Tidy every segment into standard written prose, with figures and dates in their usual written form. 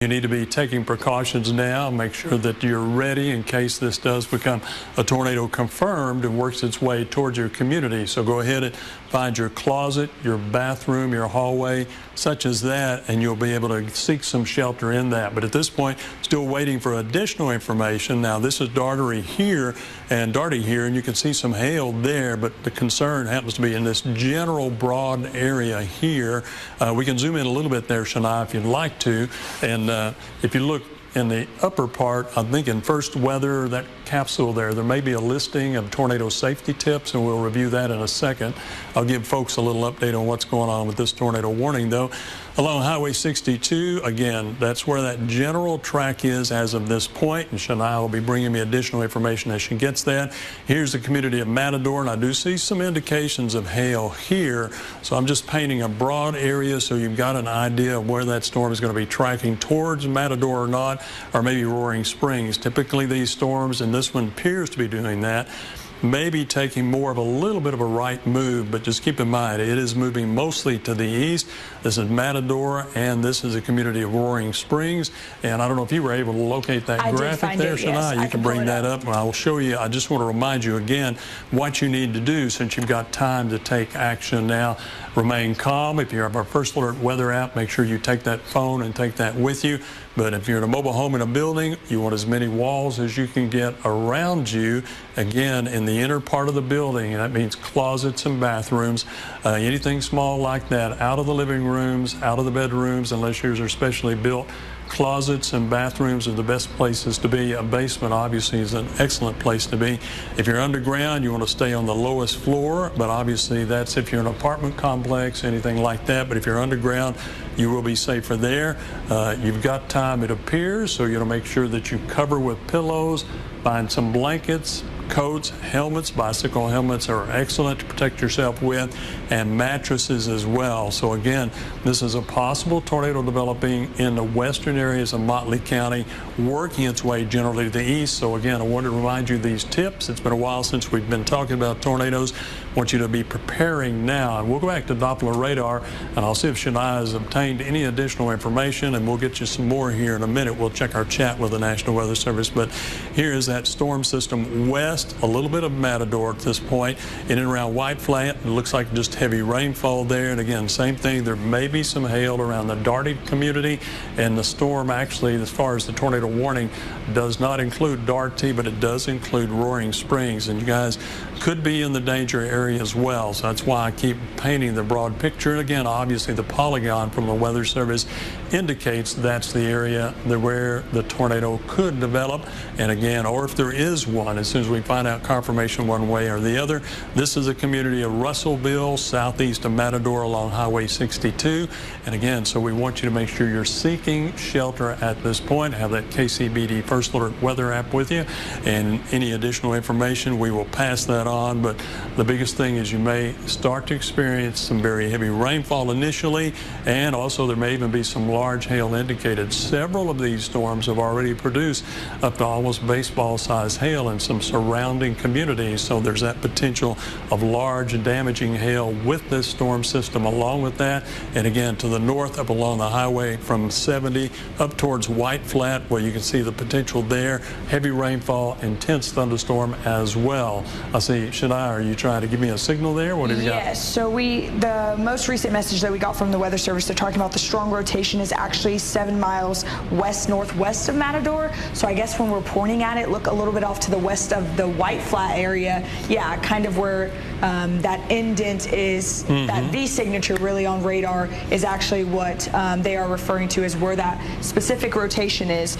You need to be taking precautions now. Make sure that you're ready in case this does become a tornado confirmed and works its way towards your community. So go ahead and find your closet, your bathroom, your hallway, such as that, and you'll be able to seek some shelter in that. But at this point, still waiting for additional information. Now, this is Darty here, and you can see some hail there, but the concern happens to be in this general broad area here. We can zoom in a little bit there, Shania, if you'd like to. And if you look in the upper part, I'm thinking first weather, that capsule there may be a listing of tornado safety tips, and we'll review that in a second. I'll give folks a little update on what's going on with this tornado warning, though. Along Highway 62, again, that's where that general track is as of this point, and Shania will be bringing me additional information as she gets that. Here's the community of Matador, and I do see some indications of hail here, so I'm just painting a broad area so you've got an idea of where that storm is going to be tracking towards Matador or not, or maybe Roaring Springs. Typically these storms, and this one appears to be doing that, maybe taking more of a little bit of a right move, but just keep in mind it is moving mostly to the east. This is Matador, and this is a community of Roaring Springs. And I don't know if you were able to locate that graphic there, Shania. Yes, you can bring that up, and I will show you. I just want to remind you again what you need to do since you've got time to take action now. Remain calm. If you have our First Alert weather app, make sure you take that phone and take that with you. But if you're in a mobile home in a building, you want as many walls as you can get around you. Again, in the inner part of the building, and that means closets and bathrooms, anything small like that, out of the living rooms, out of the bedrooms, unless yours are specially built. Closets and bathrooms are the best places to be. A basement obviously is an excellent place to be. If you're underground, you want to stay on the lowest floor, but obviously that's if you're in an apartment complex, anything like that. But if you're underground, you will be safer there. You've got time, it appears, so you'll make sure that you cover with pillows, find some blankets, coats, helmets. Bicycle helmets are excellent to protect yourself with, and mattresses as well. So again, this is a possible tornado developing in the western areas of Motley County, working its way generally to the east. So again, I wanted to remind you these tips. It's been a while since we've been talking about tornadoes. I want you to be preparing now. And we'll go back to Doppler radar, and I'll see if Shania has obtained any additional information, and we'll get you some more here in a minute. We'll check our chat with the National Weather Service. But here is that storm system west, a little bit of Matador at this point, in and around White Flat. It looks like just heavy rainfall there. And again, same thing. There may be some hail around the Darty community, and the storm actually, as far as the tornado warning, does not include Darty, but it does include Roaring Springs. And you guys could be in the danger area as well. So that's why I keep painting the broad picture. And again, obviously the polygon from the Weather Service indicates that's the area where the tornado could develop. And again, or if there is one, as soon as we find out confirmation one way or the other. This is a community of Russellville, southeast of Matador along Highway 62. And again, so we want you to make sure you're seeking shelter at this point. Have that KCBD First Alert weather app with you, and any additional information, we will pass that on. But the biggest thing is you may start to experience some very heavy rainfall initially, and also there may even be some large hail indicated. Several of these storms have already produced up to almost baseball-sized hail in some surrounding communities, so there's that potential of large and damaging hail with this storm system along with that. And again, to the north up along the highway from 70 up towards White Flat, where you can see the potential there. Heavy rainfall, intense thunderstorm as well. I see, Shania, are you trying to give me a signal there? What have you got? Yes, so the most recent message that we got from the Weather Service, they're talking about the strong rotation is actually 7 miles west-northwest of Matador. So I guess when we're pointing at it, look a little bit off to the west of the White Flat area. Yeah, kind of where that indent is, that V signature really on radar is actually what they are referring to as where that specific rotation is.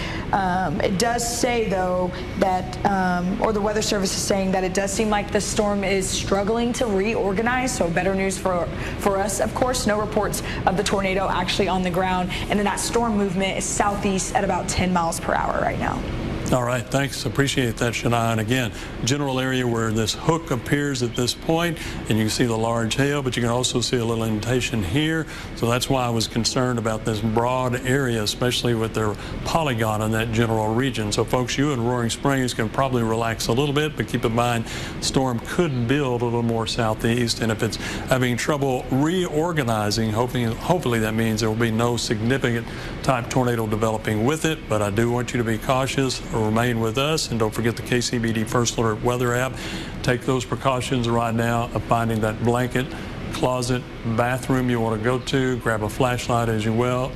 It does say, though, that, or the Weather Service is saying that it does seem like the storm is struggling to reorganize, so better news for us, of course. No reports of the tornado actually on the ground, and then that storm movement is southeast at about 10 miles per hour right now. All right, thanks. Appreciate that, Shania. And again, general area where this hook appears at this point, and you can see the large hail, but you can also see a little indentation here. So that's why I was concerned about this broad area, especially with their polygon in that general region. So folks, you in Roaring Springs can probably relax a little bit, but keep in mind, storm could build a little more southeast, and if it's having trouble reorganizing, hopefully that means there will be no significant type tornado developing with it. But I do want you to be cautious. Remain with us, and don't forget the KCBD First Alert Weather app. Take those precautions right now of finding that blanket, closet, bathroom you want to go to. Grab a flashlight as you will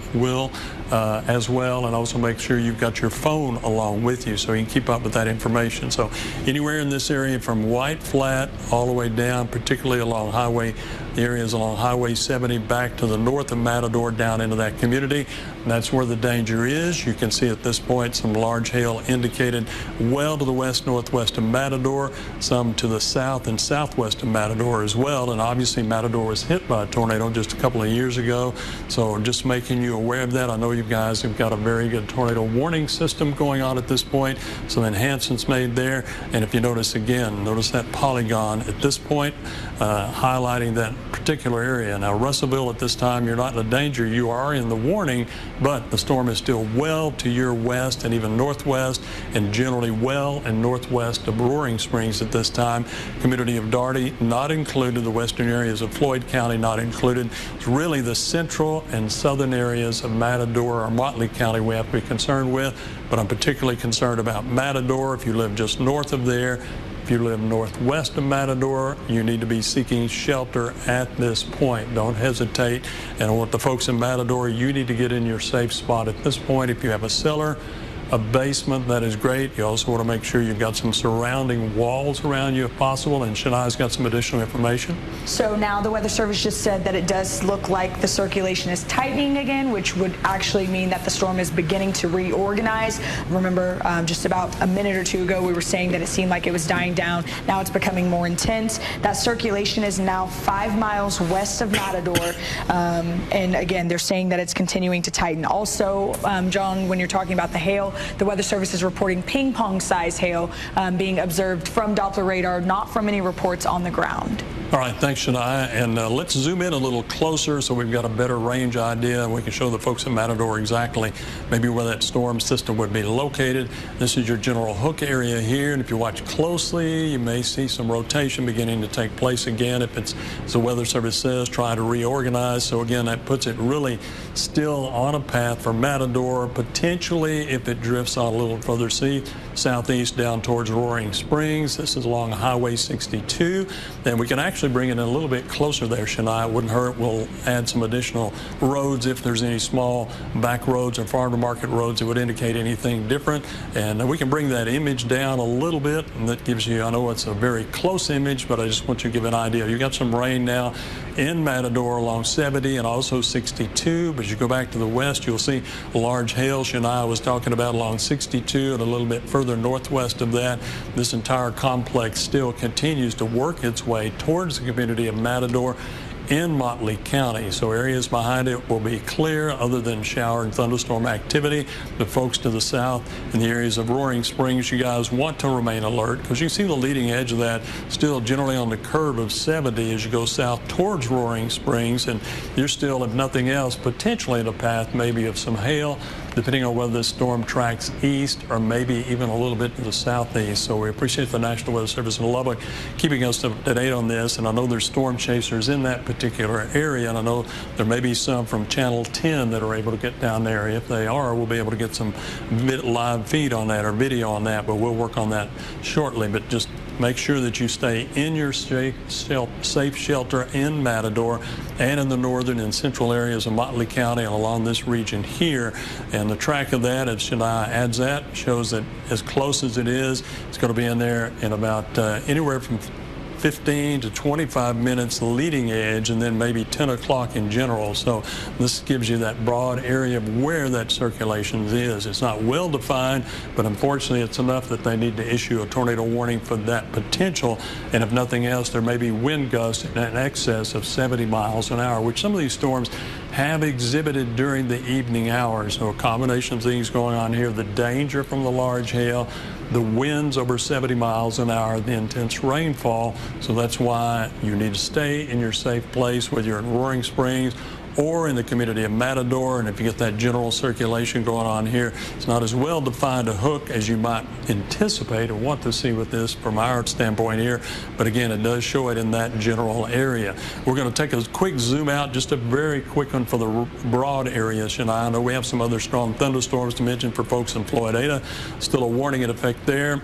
as well, and also make sure you've got your phone along with you so you can keep up with that information. So anywhere in this area from White Flat all the way down, particularly along the areas along Highway 70 back to the north of Matador down into that community, that's where the danger is. You can see at this point some large hail indicated well to the west-northwest of Matador, some to the south and southwest of Matador as well, and obviously Matador was hit by a tornado just a couple of years ago, so just making you aware of that. I know you guys have got a very good tornado warning system going on at this point, some enhancements made there, and if you notice again, notice that polygon at this point highlighting that particular area. Now Russellville at this time, you're not in the danger, you are in the warning, but the storm is still well to your west and even northwest, and generally well and northwest of Roaring Springs at this time. Community of Daugherty not included, the western areas of Floyd County not included. It's really the central and southern areas of Matador or Motley County we have to be concerned with, but I'm particularly concerned about Matador. If you live just north of there, if you live northwest of Matador, you need to be seeking shelter at this point. Don't hesitate. And I want the folks in Matador, you need to get in your safe spot at this point. If you have a cellar, a basement, that is great. You also want to make sure you've got some surrounding walls around you if possible, and Shania's got some additional information. So now the Weather Service just said that it does look like the circulation is tightening again, which would actually mean that the storm is beginning to reorganize. Remember, just about a minute or two ago, we were saying that it seemed like it was dying down. Now it's becoming more intense. That circulation is now 5 miles west of Matador, and again, they're saying that it's continuing to tighten. Also, John, when you're talking about the hail, the Weather Service is reporting ping-pong-size hail being observed from Doppler radar, not from any reports on the ground. All right, thanks, Shania. And let's zoom in a little closer so we've got a better range idea, and we can show the folks in Matador exactly maybe where that storm system would be located. This is your general hook area here, and if you watch closely, you may see some rotation beginning to take place again. If it's, as the Weather Service says, try to reorganize. So again, that puts it really still on a path for Matador, potentially if it drifts on a little further southeast down towards Roaring Springs. This is along Highway 62. Then we can actually bring it in a little bit closer there, Shania. It wouldn't hurt. We'll add some additional roads if there's any small back roads or farm to market roads that would indicate anything different. And we can bring that image down a little bit, and that gives you, I know it's a very close image, but I just want you to give an idea. You got some rain now in Matador along 70 and also 62, but as you go back to the west, you'll see large hail. Shania was talking about along 62 and a little bit further northwest of that. This entire complex still continues to work its way towards the community of Matador in Motley County. So areas behind it will be clear other than shower and thunderstorm activity. The folks to the south in the areas of Roaring Springs, you guys want to remain alert because you see the leading edge of that still generally on the curve of 70 as you go south towards Roaring Springs, and you're still, if nothing else, potentially in a path maybe of some hail, depending on whether this storm tracks east or maybe even a little bit to the southeast. So we appreciate the National Weather Service in Lubbock keeping us up to date on this, and I know there's storm chasers in that particular area, and I know there may be some from Channel 10 that are able to get down there. If they are, we'll be able to get some live feed on that or video on that, but we'll work on that shortly. But just make sure that you stay in your safe shelter in Matador and in the northern and central areas of Motley County and along this region here. And the track of that, as Shania adds that, shows that as close as it is, it's going to be in there in about anywhere from 15 to 25 minutes leading edge, and then maybe 10 o'clock in general. So this gives you that broad area of where that circulation is. It's not well defined, but unfortunately it's enough that they need to issue a tornado warning for that potential. And if nothing else, there may be wind gusts in excess of 70 miles an hour, which some of these storms have exhibited during the evening hours. So a combination of things going on here: the danger from the large hail, the winds over 70 miles an hour, the intense rainfall. So that's why you need to stay in your safe place, whether you're in Roaring Springs or in the community of Matador. And if you get that general circulation going on here, it's not as well defined a hook as you might anticipate or want to see with this from our standpoint here. But again, it does show it in that general area. We're going to take a quick zoom out, just a very quick one for the broad area, Shania. I know we have some other strong thunderstorms to mention for folks in Florida. Still a warning in effect there,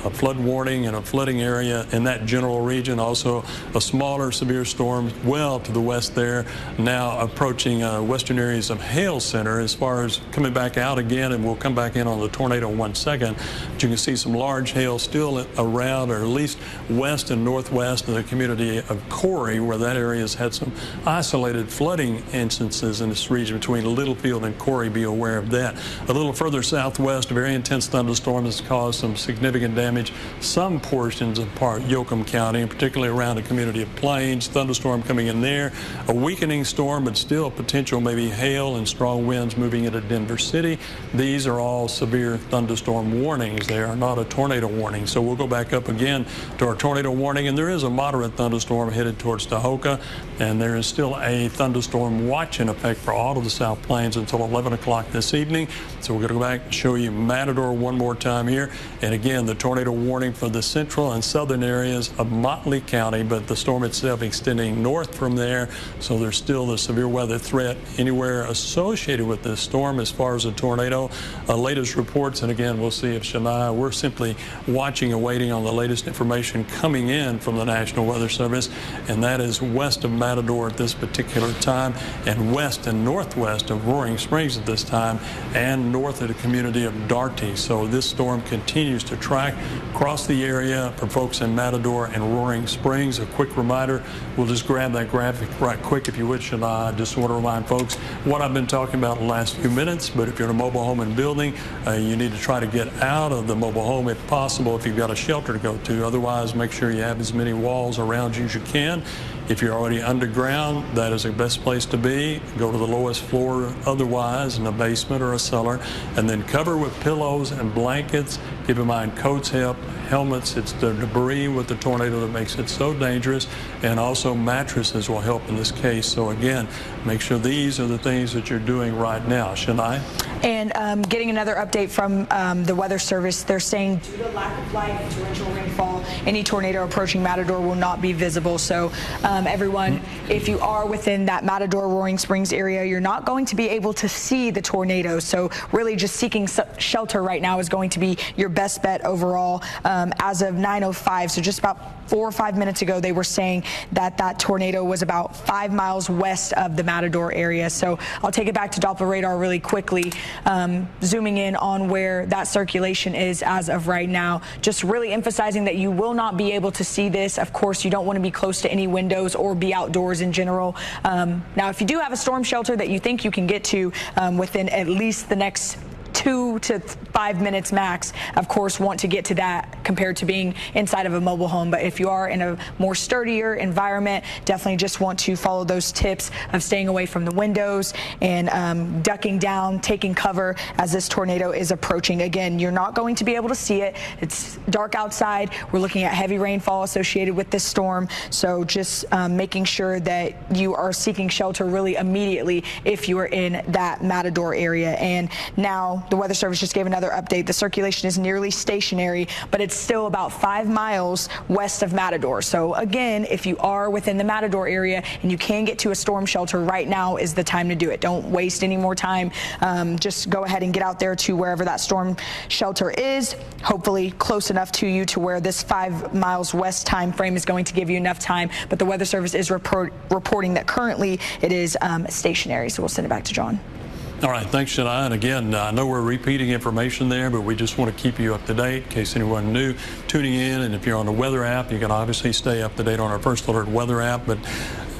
a flood warning and a flooding area in that general region. Also a smaller severe storm well to the west there, now approaching western areas of hail center. As far as coming back out again, and we'll come back in on the tornado in 1 second, but you can see some large hail still around, or at least west and northwest of the community of Corey, where that area has had some isolated flooding instances in this region between Littlefield and Corey. Be aware of that. A little further southwest, a very intense thunderstorm has caused some significant damage. Some portions of part Yoakum County, and particularly around the community of Plains. Thunderstorm coming in there. A weakening storm, but still potential maybe hail and strong winds moving into Denver City. These are all severe thunderstorm warnings. They are not a tornado warning. So we'll go back up again to our tornado warning, and there is a moderate thunderstorm headed towards Tahoka, and there is still a thunderstorm watch in effect for all of the South Plains until 11 o'clock this evening. So we're going to go back and show you Matador one more time here. And again, the tornado warning for the central and southern areas of Motley County, but the storm itself extending north from there. So there's still the severe weather threat anywhere associated with this storm as far as a tornado. Latest reports, and again, we'll see if Shania, we're simply watching and waiting on the latest information coming in from the National Weather Service, and that is west of Matador at this particular time, and west and northwest of Roaring Springs at this time, and north of the community of Darty. So this storm continues to track across the area for folks in Matador and Roaring Springs. A quick reminder, we'll just grab that graphic right quick if you would, Shania. I just want to remind folks what I've been talking about the last few minutes, but if you're in a mobile home and building, you need to try to get out of the mobile home if possible, if you've got a shelter to go to. Otherwise, make sure you have as many walls around you as you can. If you're already underground, that is the best place to be. Go to the lowest floor otherwise, in a basement or a cellar, and then cover with pillows and blankets. Keep in mind, coats help, helmets. It's the debris with the tornado that makes it so dangerous, and also mattresses will help in this case. So again, make sure these are the things that you're doing right now. Shania? And getting another update from the Weather Service, they're saying due to lack of light and torrential rainfall, any tornado approaching Matador will not be visible. So everyone, if you are within that Matador Roaring Springs area, you're not going to be able to see the tornado. So really just seeking shelter right now is going to be your best bet overall. As of 9:05, so just about 4 or 5 minutes ago, they were saying that that tornado was about 5 miles west of the Matador area. So I'll take it back to Doppler radar really quickly, zooming in on where that circulation is as of right now. Just really emphasizing that you will not be able to see this. Of course, you don't want to be close to any windows or be outdoors in general. Now, if you do have a storm shelter that you think you can get to within at least the next 2 to 5 minutes max, of course, want to get to that compared to being inside of a mobile home. But if you are in a more sturdier environment, definitely just want to follow those tips of staying away from the windows and ducking down, taking cover as this tornado is approaching. Again, you're not going to be able to see it. It's dark outside. We're looking at heavy rainfall associated with this storm. So just making sure that you are seeking shelter really immediately if you are in that Matador area. And now the Weather Service just gave another update. The circulation is nearly stationary, but it's still about 5 miles west of Matador. So again, if you are within the Matador area and you can get to a storm shelter, right now is the time to do it. Don't waste any more time. Just go ahead and get out there to wherever that storm shelter is, hopefully close enough to you to where this 5 miles west time frame is going to give you enough time. But the Weather Service is reporting that currently it is stationary. So we'll send it back to John. All right, thanks, Shania. And again, I know we're repeating information there, but we just want to keep you up to date in case anyone new tuning in. And if you're on the weather app, you can obviously stay up to date on our First Alert weather app. But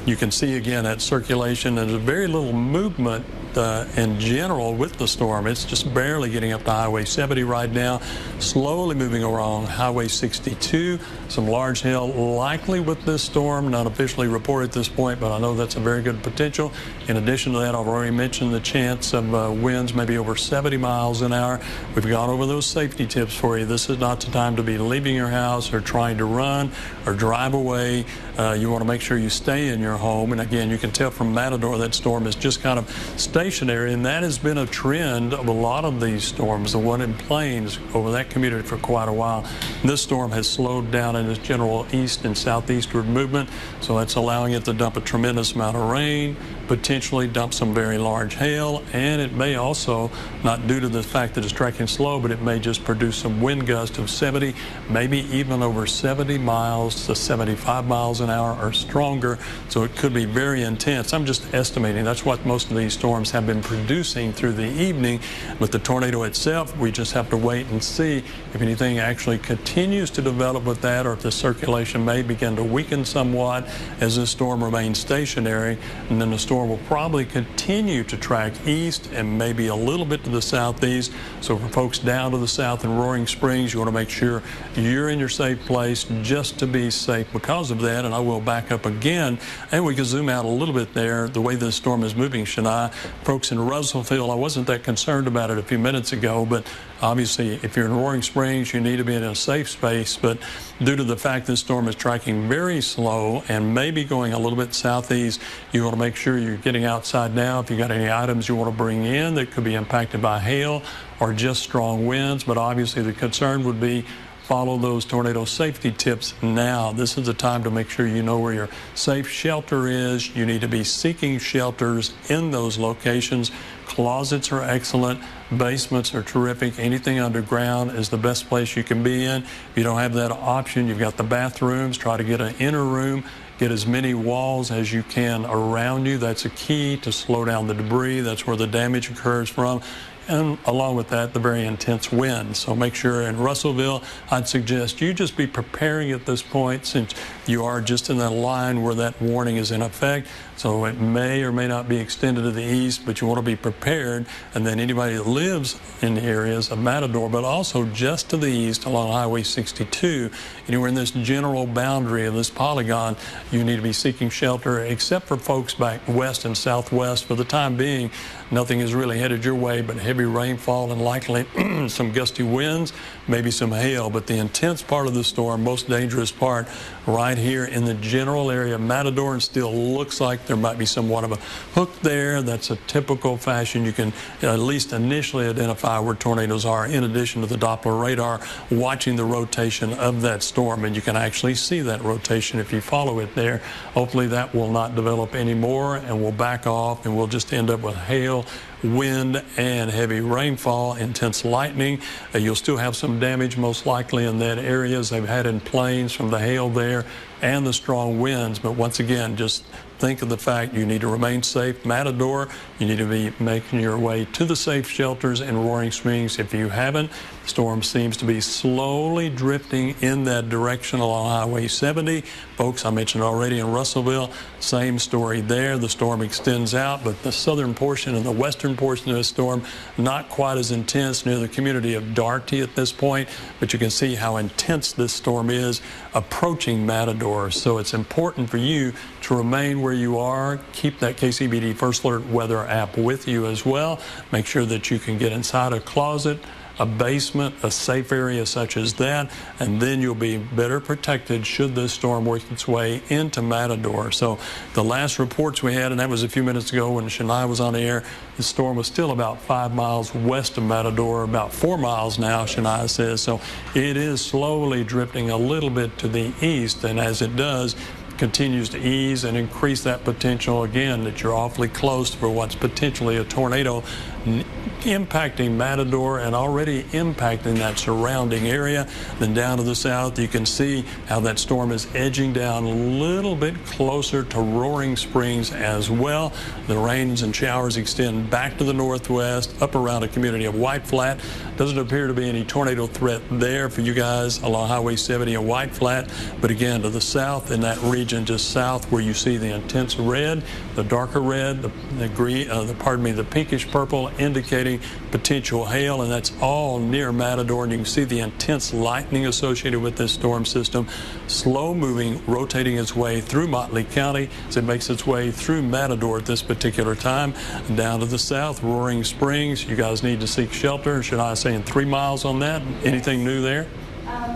you can see again that circulation. There's very little movement in general with the storm, it's just barely getting up to Highway 70 right now, slowly moving along Highway 62. Some large hail likely with this storm, not officially reported at this point, but I know that's a very good potential. In addition to that, I've already mentioned the chance of winds maybe over 70 miles an hour. We've gone over those safety tips for you. This is not the time to be leaving your house or trying to run or drive away. You want to make sure you stay in your home. And again, you can tell from Matador that storm is just kind of stationary, and that has been a trend of a lot of these storms. The one in Plains over that community for quite a while. This storm has slowed down in its general east and southeastward movement, so that's allowing it to dump a tremendous amount of rain, potentially dump some very large hail, and it may also, not due to the fact that it's tracking slow, but it may just produce some wind gusts of 70, maybe even over 70 miles to 75 miles an hour or stronger, so it could be very intense. I'm just estimating. That's what most of these storms have been producing through the evening. With the tornado itself, we just have to wait and see if anything actually continues to develop with that, or if the circulation may begin to weaken somewhat as this storm remains stationary, and then the storm will probably continue to track east and maybe a little bit to the southeast. So for folks down to the south in Roaring Springs, you want to make sure you're in your safe place just to be safe because of that. And I will back up again, and we can zoom out a little bit there, the way this storm is moving, Shania. Folks in Russellville, I wasn't that concerned about it a few minutes ago, but obviously if you're in Roaring Springs, you need to be in a safe space. But due to the fact this storm is tracking very slow and maybe going a little bit southeast, you want to make sure you're getting outside now. If you got any items you want to bring in that could be impacted by hail or just strong winds, but obviously the concern would be follow those tornado safety tips now. This is the time to make sure you know where your safe shelter is. You need to be seeking shelters in those locations. Closets are excellent. Basements are terrific. Anything underground is the best place you can be in. If you don't have that option, you've got the bathrooms. Try to get an inner room. Get as many walls as you can around you. That's a key to slow down the debris. That's where the damage occurs from. And along with that, the very intense wind. So make sure in Russellville, I'd suggest you just be preparing at this point, since you are just in that line where that warning is in effect. So it may or may not be extended to the east, but you want to be prepared. And then anybody that lives in the areas of Matador, but also just to the east along Highway 62, anywhere in this general boundary of this polygon, you need to be seeking shelter, except for folks back west and southwest. For the time being, nothing is really headed your way but heavy rainfall and likely some gusty winds, maybe some hail. But the intense part of the storm, most dangerous part, right here in the general area of Matador, and still looks like there might be somewhat of a hook there. That's a typical fashion. You can at least initially identify where tornadoes are, in addition to the Doppler radar, watching the rotation of that storm. And you can actually see that rotation if you follow it there. Hopefully that will not develop anymore and will back off, and we'll just end up with hail, wind, and heavy rainfall, intense lightning. You'll still have some damage most likely in that area, as they've had in Plains from the hail there and the strong winds. But once again, just think of the fact you need to remain safe. Matador, you need to be making your way to the safe shelters in Roaring Springs. If you haven't, the storm seems to be slowly drifting in that direction along Highway 70. Folks, I mentioned already in Russellville, same story there. The storm extends out, but the southern portion and the western portion of the storm, not quite as intense near the community of Darty at this point, but you can see how intense this storm is approaching Matador. So it's important for you to remain where you are. Keep that KCBD First Alert weather app with you as well. Make sure that you can get inside a closet, a basement, a safe area such as that, and then you'll be better protected should this storm work its way into Matador. So the last reports we had, and that was a few minutes ago when Shania was on the air, the storm was still about 5 miles west of Matador, about 4 miles now, Shania says. So it is slowly drifting a little bit to the east, and as it does, continues to ease and increase that potential again, that you're awfully close for what's potentially a tornado impacting Matador and already impacting that surrounding area. Then down to the south, you can see how that storm is edging down a little bit closer to Roaring Springs as well. The rains and showers extend back to the northwest, up around a community of White Flat. Doesn't appear to be any tornado threat there for you guys along Highway 70 and White Flat, but again to the south in that region just south where you see the intense red, the darker red, the green, the pinkish purple indicating potential hail, and that's all near Matador. And you can see the intense lightning associated with this storm system, slow moving, rotating its way through Motley County as it makes its way through Matador at this particular time. And down to the south, Roaring Springs, you guys need to seek shelter. Should I say in 3 miles on that? Anything new there?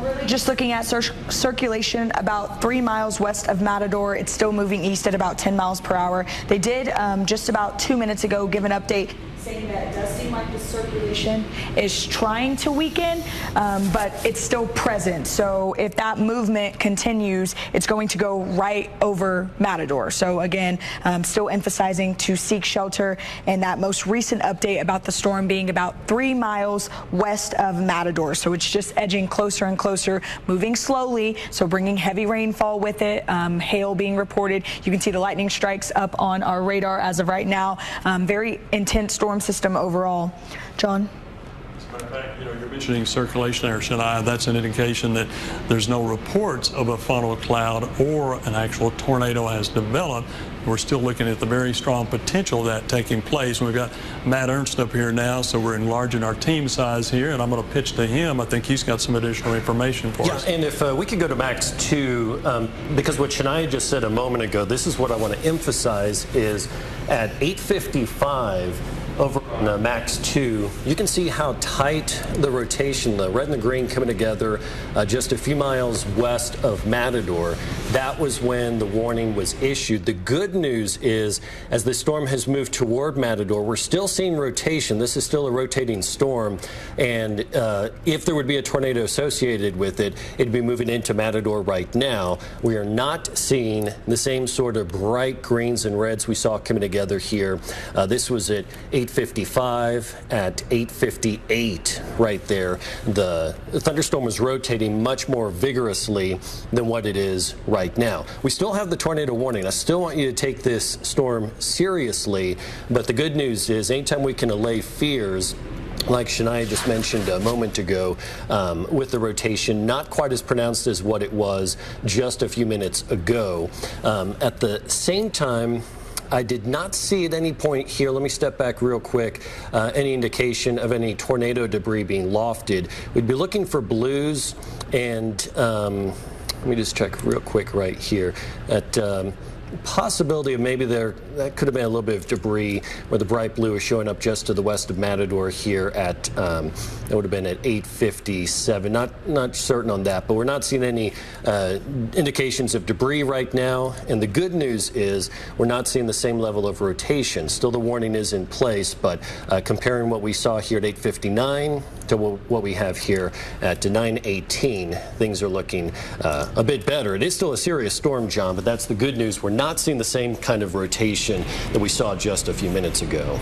Really just looking at circulation about 3 miles west of Matador. It's still moving east at about 10 miles per hour. They did just about 2 minutes ago give an update saying that it does seem like the circulation is trying to weaken, but it's still present. So if that movement continues, it's going to go right over Matador. So again, still emphasizing to seek shelter, and that most recent update about the storm being about 3 miles west of Matador. So it's just edging closer and closer, moving slowly, so bringing heavy rainfall with it, hail being reported. You can see the lightning strikes up on our radar as of right now. Very intense storm system overall. John? You're mentioning circulation there, Shania. That's an indication that there's no reports of a funnel cloud or an actual tornado has developed. We're still looking at the very strong potential of that taking place. We've got Matt Ernst up here now, so we're enlarging our team size here, and I'm going to pitch to him. I think he's got some additional information for us. And if we could go to Max 2, because what Shania just said a moment ago, this is what I want to emphasize, is at 8:55, over on Max 2, you can see how tight the rotation, the red and the green coming together just a few miles west of Matador. That was when the warning was issued. The good news is, as the storm has moved toward Matador, we're still seeing rotation. This is still a rotating storm, and if there would be a tornado associated with it, it'd be moving into Matador right now. We are not seeing the same sort of bright greens and reds we saw coming together here. This was at 8:55, at 8:58 right there. The thunderstorm was rotating much more vigorously than what it is right now. We still have the tornado warning. I still want you to take this storm seriously, but the good news is anytime we can allay fears, like Shania just mentioned a moment ago, with the rotation, not quite as pronounced as what it was just a few minutes ago. At the same time, I did not see at any point here, let me step back real quick, any indication of any tornado debris being lofted. We'd be looking for blues, and let me just check real quick right here at possibility of maybe that could have been a little bit of debris where the bright blue is showing up just to the west of Matador here at that would have been at 8:57. Not certain on that, but we're not seeing any indications of debris right now. And the good news is we're not seeing the same level of rotation. Still, the warning is in place, but comparing what we saw here at 8:59 to what we have here at 9:18, things are looking a bit better. It is still a serious storm, John, but that's the good news. We're not seeing the same kind of rotation that we saw just a few minutes ago.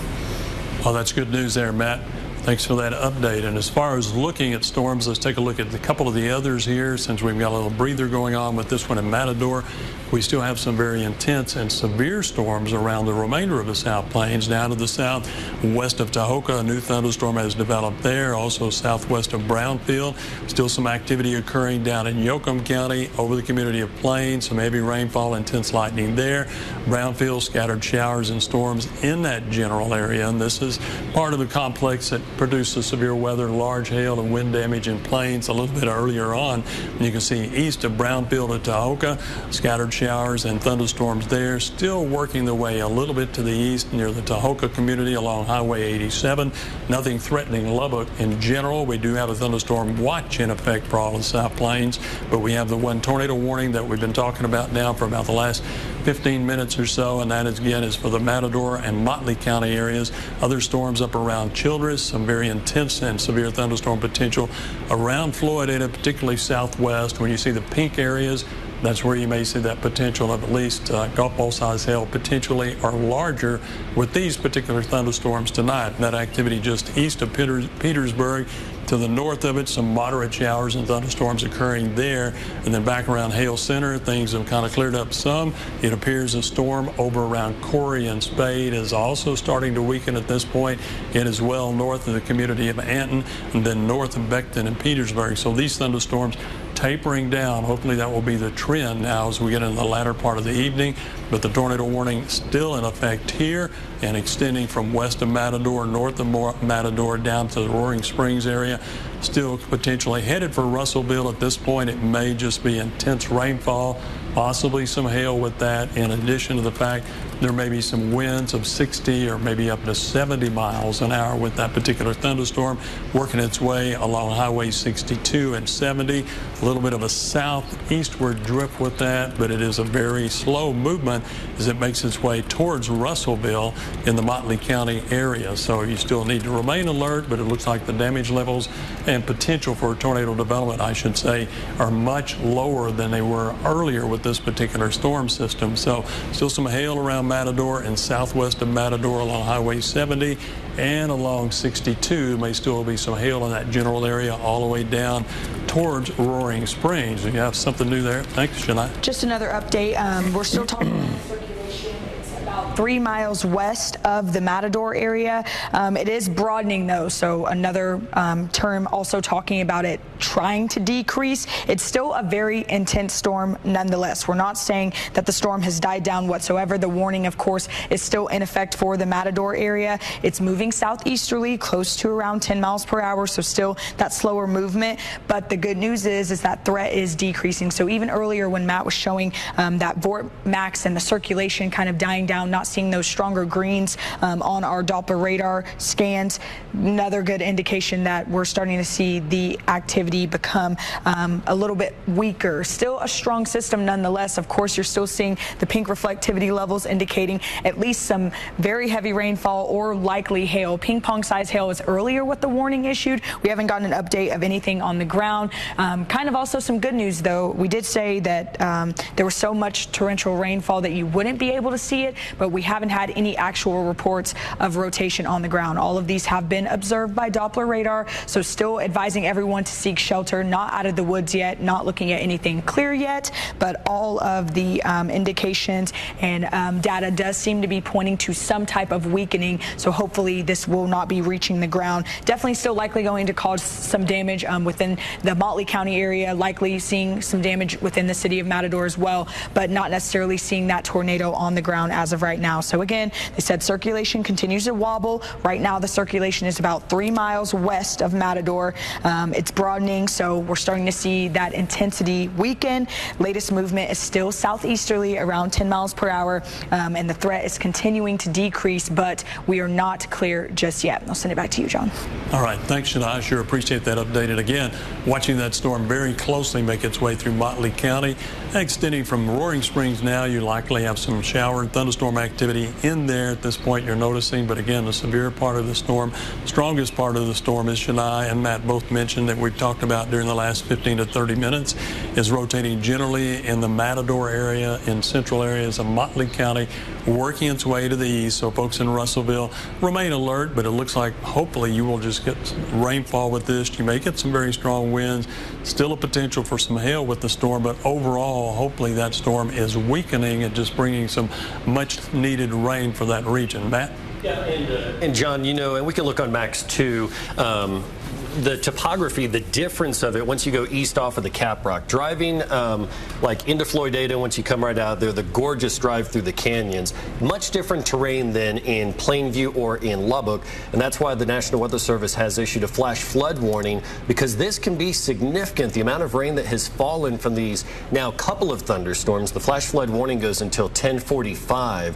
Well, that's good news there, Matt. Thanks for that update. And as far as looking at storms, let's take a look at a couple of the others here, since we've got a little breather going on with this one in Matador. We still have some very intense and severe storms around the remainder of the South Plains. Down to the south, west of Tahoka, a new thunderstorm has developed there. Also southwest of Brownfield. Still some activity occurring down in Yoakum County over the community of Plains. Some heavy rainfall, intense lightning there. Brownfield, scattered showers and storms in that general area. And this is part of the complex that produced the severe weather, large hail and wind damage in Plains a little bit earlier on. And you can see east of Brownfield at Tahoka, scattered showers and thunderstorms there, still working their way a little bit to the east near the Tahoka community along Highway 87. Nothing threatening Lubbock in general. We do have a thunderstorm watch in effect for all of the South Plains, but we have the one tornado warning that we've been talking about now for about the last 15 minutes or so, and that is, again, is for the Matador and Motley County areas. Other storms up around Childress, some very intense and severe thunderstorm potential around Floyd, particularly southwest. When you see the pink areas, that's where you may see that potential of at least golf ball size hail potentially or larger with these particular thunderstorms tonight. And that activity just east of Petersburg. To the north of it, some moderate showers and thunderstorms occurring there. And then back around Hale Center, things have kind of cleared up some. It appears a storm over around Corey and Spade is also starting to weaken at this point. It is well north of the community of Anton and then north of Beckton and Petersburg. So these thunderstorms tapering down. Hopefully that will be the trend now as we get into the latter part of the evening. But the tornado warning still in effect here and extending from west of Matador, north of Matador, down to the Roaring Springs area. Still potentially headed for Russellville at this point. It may just be intense rainfall, possibly some hail with that, in addition to the fact there may be some winds of 60 or maybe up to 70 miles an hour with that particular thunderstorm working its way along Highway 62 and 70. A little bit of a southeastward drift with that, but it is a very slow movement as it makes its way towards Russellville in the Motley County area. So you still need to remain alert, but it looks like the damage levels and potential for tornado development, I should say, are much lower than they were earlier with this particular storm system. So still some hail around Matador and southwest of Matador along Highway 70 and along 62. May still be some hail in that general area all the way down towards Roaring Springs. You have something new there? Thanks, Shania. Just another update. We're still talking about circulation. It's about 3 miles west of the Matador area. It is broadening though, so another term also talking about it trying to decrease. It's still a very intense storm nonetheless. We're not saying that the storm has died down whatsoever. The warning, of course, is still in effect for the Matador area. It's moving southeasterly, close to around 10 miles per hour, so still that slower movement. But the good news is that threat is decreasing. So even earlier when Matt was showing that Vort Max and the circulation kind of dying down, not seeing those stronger greens on our Doppler radar scans, another good indication that we're starting to see the activity become a little bit weaker. Still a strong system nonetheless. Of course, you're still seeing the pink reflectivity levels indicating at least some very heavy rainfall or likely hail. Ping pong size hail was earlier with the warning issued. We haven't gotten an update of anything on the ground. Kind of also some good news though. We did say that there was so much torrential rainfall that you wouldn't be able to see it, but we haven't had any actual reports of rotation on the ground. All of these have been observed by Doppler radar, so still advising everyone to seek shelter, not out of the woods yet, not looking at anything clear yet, but all of the indications and data does seem to be pointing to some type of weakening, so hopefully this will not be reaching the ground. Definitely still likely going to cause some damage within the Motley County area, likely seeing some damage within the city of Matador as well, but not necessarily seeing that tornado on the ground as of right now. So again, they said circulation continues to wobble. Right now the circulation is about 3 miles west of Matador. It's broadening, so we're starting to see that intensity weaken. Latest movement is still southeasterly around 10 miles per hour, and the threat is continuing to decrease, but we are not clear just yet. I'll send it back to you, John. All right, thanks, Shania. I sure appreciate that update. And again, watching that storm very closely make its way through Motley County, extending from Roaring Springs now, you likely have some shower and thunderstorm activity in there at this point you're noticing. But again, the severe part of the storm, strongest part of the storm, as Shania and Matt both mentioned that we've talked about during the last 15 to 30 minutes, is rotating generally in the Matador area, in central areas of Motley County, working its way to the east. So folks in Russellville, remain alert, but it looks like hopefully you will just get rainfall with this. You may get some very strong winds, still a potential for some hail with the storm, but overall, hopefully that storm is weakening and just bringing some much needed rain for that region. Matt? Yeah, and John, you know, and we can look on Max too. The topography, the difference of it once you go east off of the Caprock, driving like into Floydada, once you come right out there, the gorgeous drive through the canyons, much different terrain than in Plainview or in Lubbock, and that's why the National Weather Service has issued a flash flood warning, because this can be significant. The amount of rain that has fallen from these now couple of thunderstorms, the flash flood warning goes until 10:45.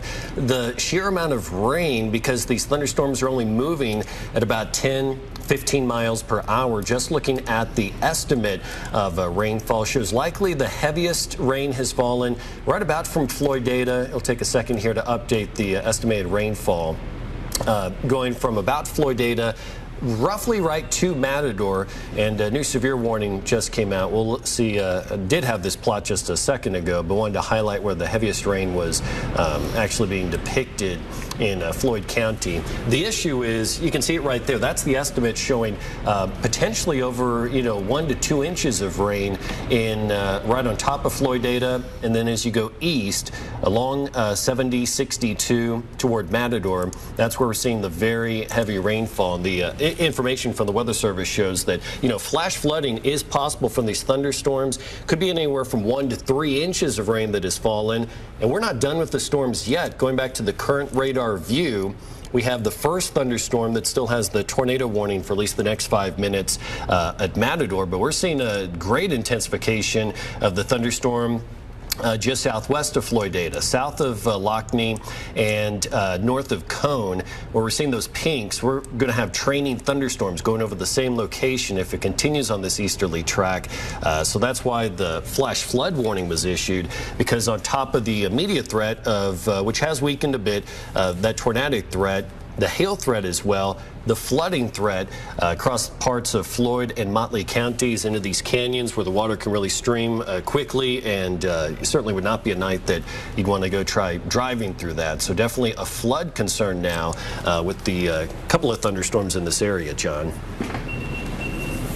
The sheer amount of rain, because these thunderstorms are only moving at about 10-15 miles per hour. Just looking at the estimate of rainfall shows likely the heaviest rain has fallen right about from Floydada. It'll take a second here to update the estimated rainfall. Going from about Floydada roughly right to Matador, and a new severe warning just came out. We'll see, did have this plot just a second ago, but wanted to highlight where the heaviest rain was actually being depicted in Floyd County. The issue is, you can see it right there. That's the estimate showing potentially over 1 to 2 inches of rain in right on top of Floyd data, and then as you go east along 70-62 toward Matador, that's where we're seeing the very heavy rainfall. And the information from the Weather Service shows that flash flooding is possible from these thunderstorms. Could be anywhere from 1 to 3 inches of rain that has fallen, and we're not done with the storms yet. Going back to the current radar view, we have the first thunderstorm that still has the tornado warning for at least the next 5 minutes at Matador, but we're seeing a great intensification of the thunderstorm just southwest of Floyd data, south of Lockney and north of Cone, where we're seeing those pinks. We're going to have training thunderstorms going over the same location if it continues on this easterly track. So that's why the flash flood warning was issued, because on top of the immediate threat of, which has weakened a bit, that tornadic threat, the hail threat as well, the flooding threat across parts of Floyd and Motley counties into these canyons where the water can really stream quickly, and it certainly would not be a night that you'd want to go try driving through that. So definitely a flood concern now with the couple of thunderstorms in this area, John.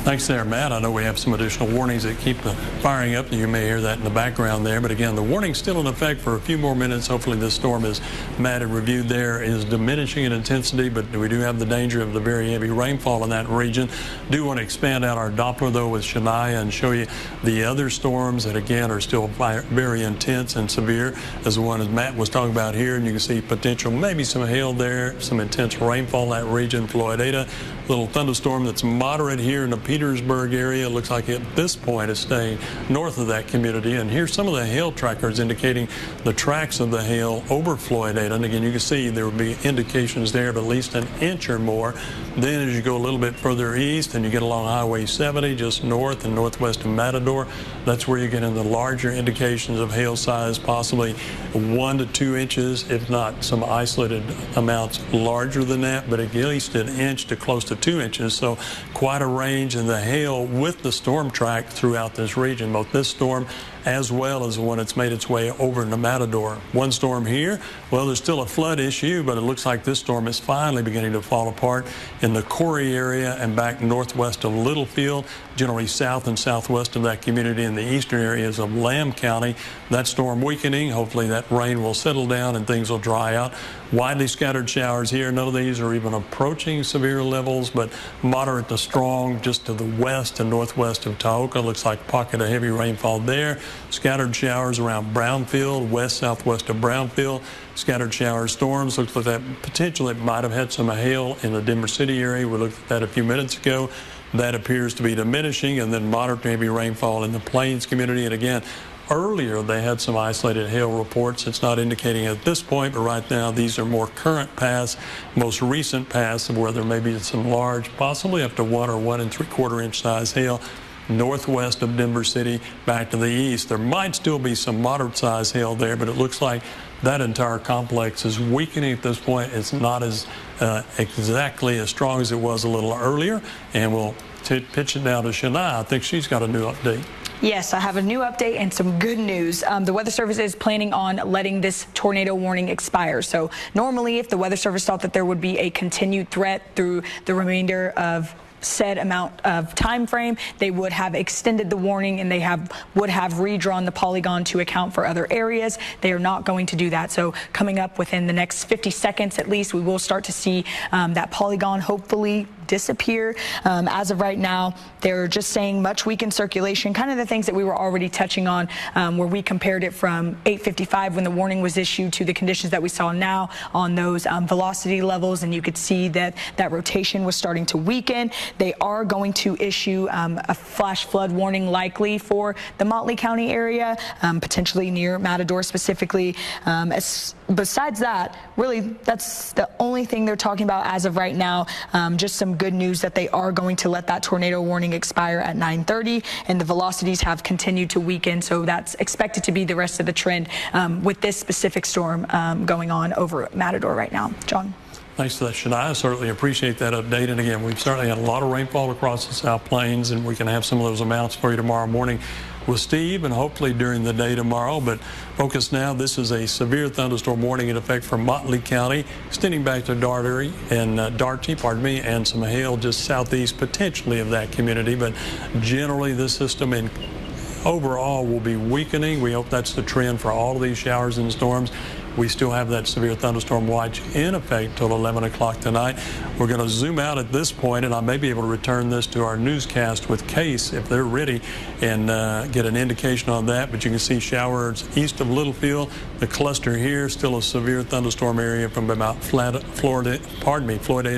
Thanks there, Matt. I know we have some additional warnings that keep firing up. You may hear that in the background there. But again, the warning's still in effect for a few more minutes. Hopefully this storm, as Matt had reviewed there, is diminishing in intensity, but we do have the danger of the very heavy rainfall in that region. Do want to expand out our Doppler, though, with Shania and show you the other storms that, again, are still very intense and severe, as the one as Matt was talking about here. And you can see potential, maybe some hail there, some intense rainfall in that region, Floydada. Little thunderstorm that's moderate here in the Petersburg area. Looks like at this point is staying north of that community. And here's some of the hail trackers indicating the tracks of the hail over Floydada. And again, you can see there would be indications there of at least an inch or more. Then as you go a little bit further east and you get along Highway 70, just north and northwest of Matador, that's where you get into larger indications of hail size, possibly 1 to 2 inches, if not some isolated amounts larger than that, but at least an inch to close to 2 inches. So quite a range in the hail with the storm track throughout this region, both this storm as well as the one that's made its way over into Matador. One storm here, well, there's still a flood issue, but it looks like this storm is finally beginning to fall apart in the Corey area and back northwest of Littlefield, generally south and southwest of that community in the eastern areas of Lamb County. That storm weakening. Hopefully that rain will settle down and things will dry out. Widely scattered showers here. None of these are even approaching severe levels, but moderate to strong just to the west and northwest of Tahoka. Looks like a pocket of heavy rainfall there. Scattered showers around Brownfield, west-southwest of Brownfield. Scattered shower storms. Looks like that potentially it might have had some hail in the Denver City area. We looked at that a few minutes ago. That appears to be diminishing, and then moderate to heavy rainfall in the Plains community. And again, earlier they had some isolated hail reports. It's not indicating at this point, but right now these are more current paths, most recent paths of where there may be some large, possibly up to 1 or 1 3/4 inch size hail northwest of Denver City back to the east. There might still be some moderate size hail there, but it looks like that entire complex is weakening at this point. It's not as exactly as strong as it was a little earlier, and we'll pitch it down to Shania. I think she's got a new update. Yes, I have a new update and some good news. The Weather Service is planning on letting this tornado warning expire. So normally, if the Weather Service thought that there would be a continued threat through the remainder of said amount of time frame, they would have extended the warning and they would have redrawn the polygon to account for other areas. They are not going to do that. So coming up within the next 50 seconds at least, we will start to see that polygon hopefully disappear. As of right now, they're just saying much weakened circulation, kind of the things that we were already touching on, where we compared it from 8:55 when the warning was issued to the conditions that we saw now on those velocity levels, and you could see that that rotation was starting to weaken. They are going to issue a flash flood warning likely for the Motley County area, potentially near Matador specifically. Besides that, really, that's the only thing they're talking about as of right now. Just some good news that they are going to let that tornado warning expire at 9:30, and the velocities have continued to weaken, so that's expected to be the rest of the trend with this specific storm going on over Matador right now. John? Thanks for that, Shania. I certainly appreciate that update. And again, we've certainly had a lot of rainfall across the South Plains, and we can have some of those amounts for you tomorrow morning with Steve, and hopefully during the day tomorrow. But focus now, this is a severe thunderstorm warning in effect for Motley County, extending back to Darty and some hail just southeast potentially of that community. But generally, this system overall will be weakening. We hope that's the trend for all of these showers and storms. We still have that severe thunderstorm watch in effect till 11 o'clock tonight. We're going to zoom out at this point, and I may be able to return this to our newscast with Case if they're ready and get an indication on that. But you can see showers east of Littlefield. The cluster here, still a severe thunderstorm area from about Floydada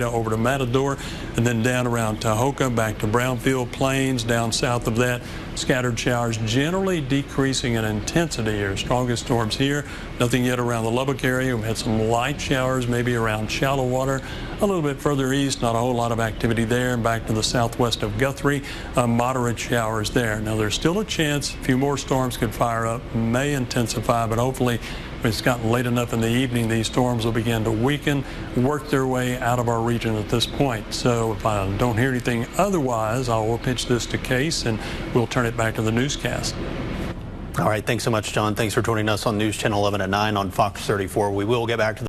over to Matador, and then down around Tahoka, back to Brownfield Plains, down south of that. Scattered showers generally decreasing in intensity. Our strongest storms here. Nothing yet around the Lubbock area. We've had some light showers, maybe around shallow water. A little bit further east, not a whole lot of activity there. And back to the southwest of Guthrie, moderate showers there. Now, there's still a chance a few more storms could fire up, may intensify, but hopefully when it's gotten late enough in the evening, these storms will begin to weaken, work their way out of our region at this point. So if I don't hear anything otherwise, I will pitch this to Case, and we'll turn it back to the newscast. All right, thanks so much, John. Thanks for joining us on News Channel 11 at 9 on Fox 34. We will get back to